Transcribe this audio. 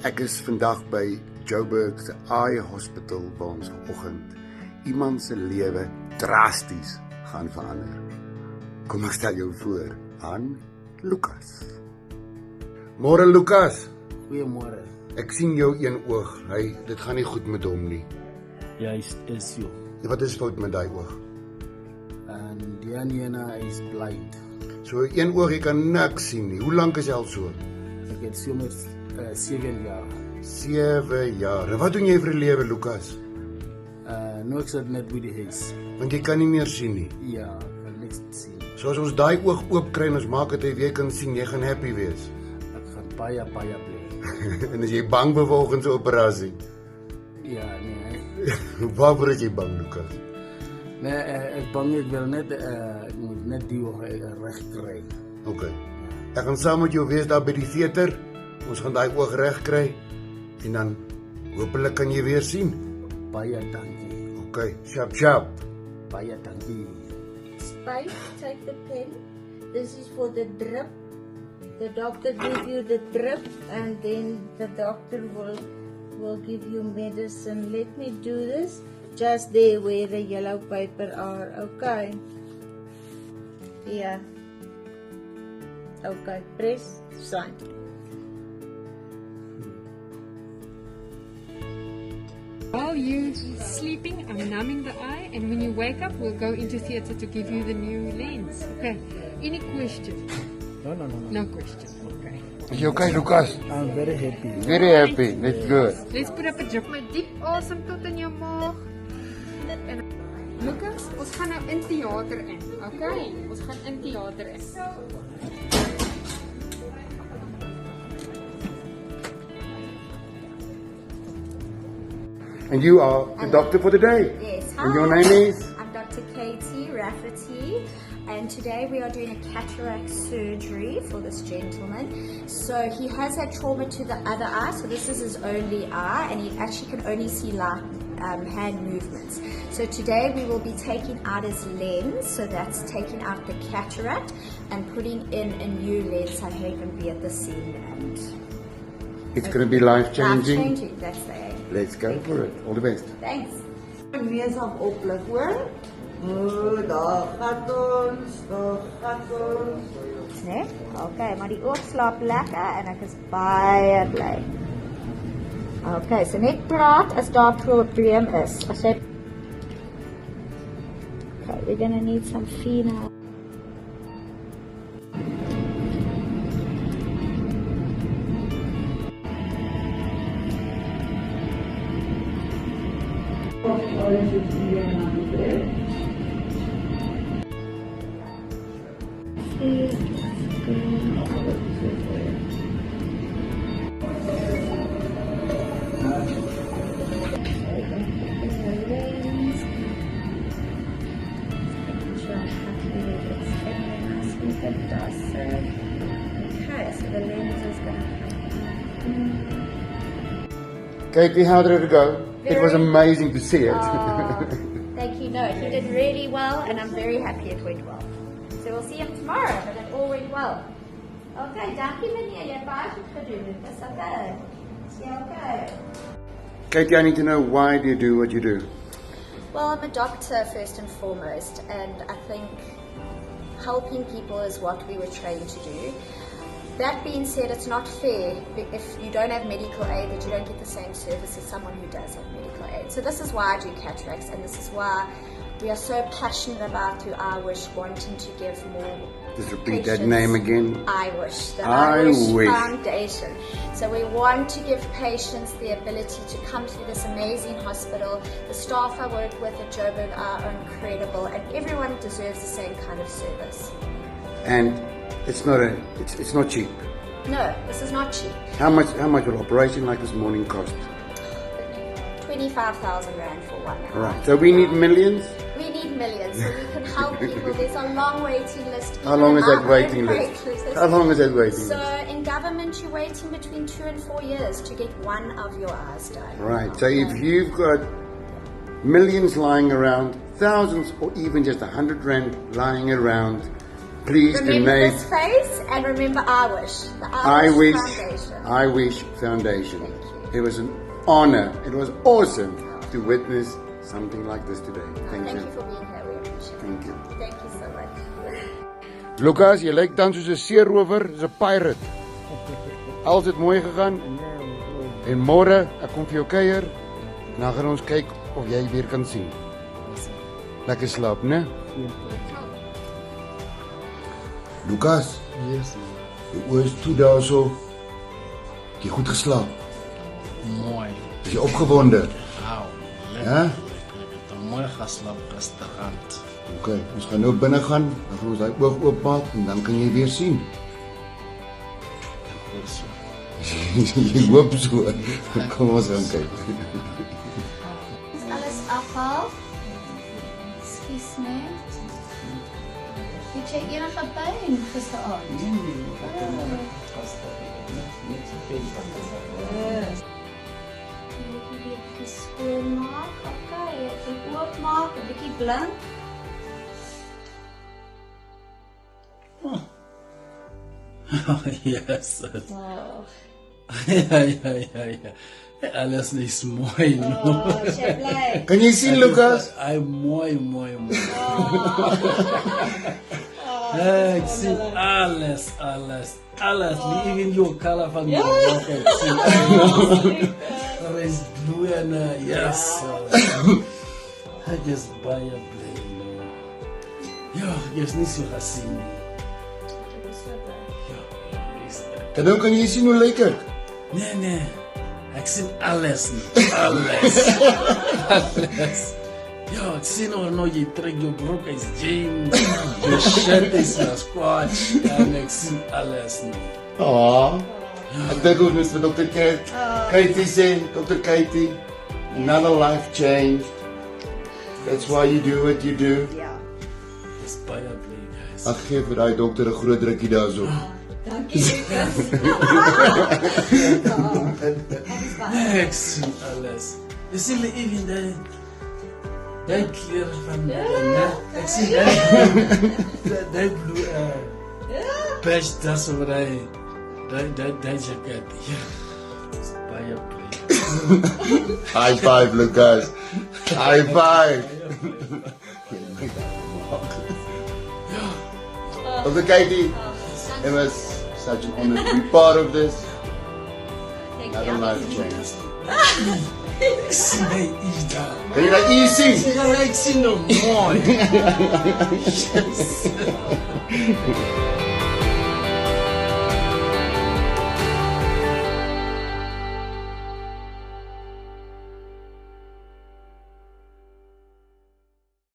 Ek is vandag by Joburg se Eye Hospital waar ons vanoggend iemand se lewe drasties gaan verander. Kom ek stel jou voor aan Lukas. Môre Lukas. Goeiemôre. Ek sien jou een oog. Dit gaan nie goed met hom nie. Ja, is so. Wat is fout met daai oog? En die ene is blind. So een oog jy kan niks sien nie. Hoe lank is hy al so? Ek het so met 7 jaar. 7 jaar. Wat doen jy vir 'n lewe, Lukas? Nou ek sit net by die huis. Want jy kan nie meer sien nie. Ja, ek kan niks sien. So as ons daai oog oop kry en ons maak dit hy weer kan sien, jy gaan happy wees. Ek gaan baie bly. En as jy bang vir volgens 'n operasie? Ja, nee. Waarvoor is jy bang, Lukas? Nee, ek bang ek wil net ek moet net die oog reg kry. Okay. Ek gaan saam met jou wees daar by die teater. Ons gaan daai oog reg kry en dan hopelik kan jy weer sien. Baie dankie. Okay, sharp. Baie dankie. Spike, take the pen. This is for the drip. The doctor gives you the drip and then the doctor will give you medicine. Let me do this just there where the yellow paper are. Okay. Yeah. Okay, press sign. While you're sleeping, I'm numbing the eye, and when you wake up, we'll go into theatre to give you the new lens. Okay. Any questions? No. No questions. Okay. Is jy okay, Lukas? I'm very happy. Very happy. That's good. Let's put up a job. My diep asem tot in jou maag. En Lucas, ons gaan nou in theater in. Okay? Ons gaan in theater in. And you are the doctor for the day? Yes. And your name is? I'm Dr. Katie Rafferty, and today we are doing a cataract surgery for this gentleman. So he has had trauma to the other eye, so this is his only eye, and he actually can only see light hand movements. So today we will be taking out his lens, so that's taking out the cataract and putting in a new lens so he can be at the scene and It's going to be life-changing. life-changing. That's the aim. Let's go for it. All the best. Thanks. Neus af oplig, hoor. Daar gaat ons. Nee? Okay, maar die oog slaap lekker en ek is baie bly. Okay, so net praat as daar probleem is. As jy Okay, we're gonna need some phenol. Okay, so the lens is going to Katie, how did it go? It was amazing to see it. Thank you. No, he did really well, and I'm very happy it went well. So we'll see him tomorrow, but it all went well. Okay, dankie meneer, jy het baie goed gedoen. Dit is okay. Is jy okay? Katie, I need to know, why do you do what you do? Well, I'm a doctor first and foremost, and I think helping people is what we were trained to do. That being said, it's not fair if you don't have medical aid that you don't get the same service as someone who does have medical aid. So this is why I do cataracts, and this is why we are so passionate about through iWish wanting to give more. Just repeat that patients name again. iWish, the iWish. iWish Foundation. So we want to give patients the ability to come through this amazing hospital. The staff I work with at Joburg are incredible, and everyone deserves the same kind of service. And it's not cheap. No, this is not cheap. How much will an operation like this morning cost? 25,000 rand for 1 hour. Right. So we need millions? We need millions, so we can help people. There's a long waiting list. How long is that Our waiting own list? wait list. How long is that waiting So list? in government, you're waiting between 2 and 4 years to get one of your eyes done. Right. So if you've got millions lying around, thousands or even just 100 rand lying around, Please Remember donate this face and remember I Wish. The I Wish Foundation. I Wish Foundation. It was an honor. It was awesome to witness something like this today. Thank Thank you. you for being here. We appreciate it. Thank you. Thank you so much. Lucas, jy lyk dan soos 'n seerower, soos 'n pirate. Alles het mooi gegaan. En môre, ek kom vir jou kuier en dan gaan ons kyk of jy weer kan sien. Lekker slaap, né? Lucas, Yes. jou oë is toe daarso. Het jy goed geslaap? Mooi. Is jy opgewonde? Wauw. Ja? Ik heb een mooi geslapen restaurant. OK, ons gaan nou binne gaan, dan gaan ons daai oog oopmaak en dan kan jy weer sien. Goed zo. Jy hoop so. Kom ons gaan kyk. Is alles afhaal? Excuse me. Het jy enige pyn gisteraand? Een bietjie skoonmaak, okay, ek oopmaak, 'n bietjie blink. Yes. Oh, Ja. Alles is mooi. No? jy bly. Kan jy sien, Lucas? Ay, mooi. Ik zie alles. Even your color van de boek. Ik zie alles. Er is blue en yes. Ik is bijna blij. Ja, ik is niet zo gezien. Kan jy sien hoe lyk ek? Nee. Ik zie alles. Alles. Ja, ik zie nog je trekt je broek is jeans. Je shirt is een squash. En ik zie alles. Ek dink ons moet vir Dr. Katie sê, Dr. Katie, another life change. That's why you do what you do. Het is bijna blij, guys. Ek gee vir daai dokter 'n groot drukkie daarso. Nee, ik zie alles. Je ziet me even dat kleur van ik zie dat blue patch dat zo dat jacket. Ja, het is bijna blij. High five, Lucas. High five. Dr. Katie, it was such an honor to be part of this. Another life change. Ik zie mij iets daar. Kan jy dat hier sien? Ja, ik zie nog mooi. Yes.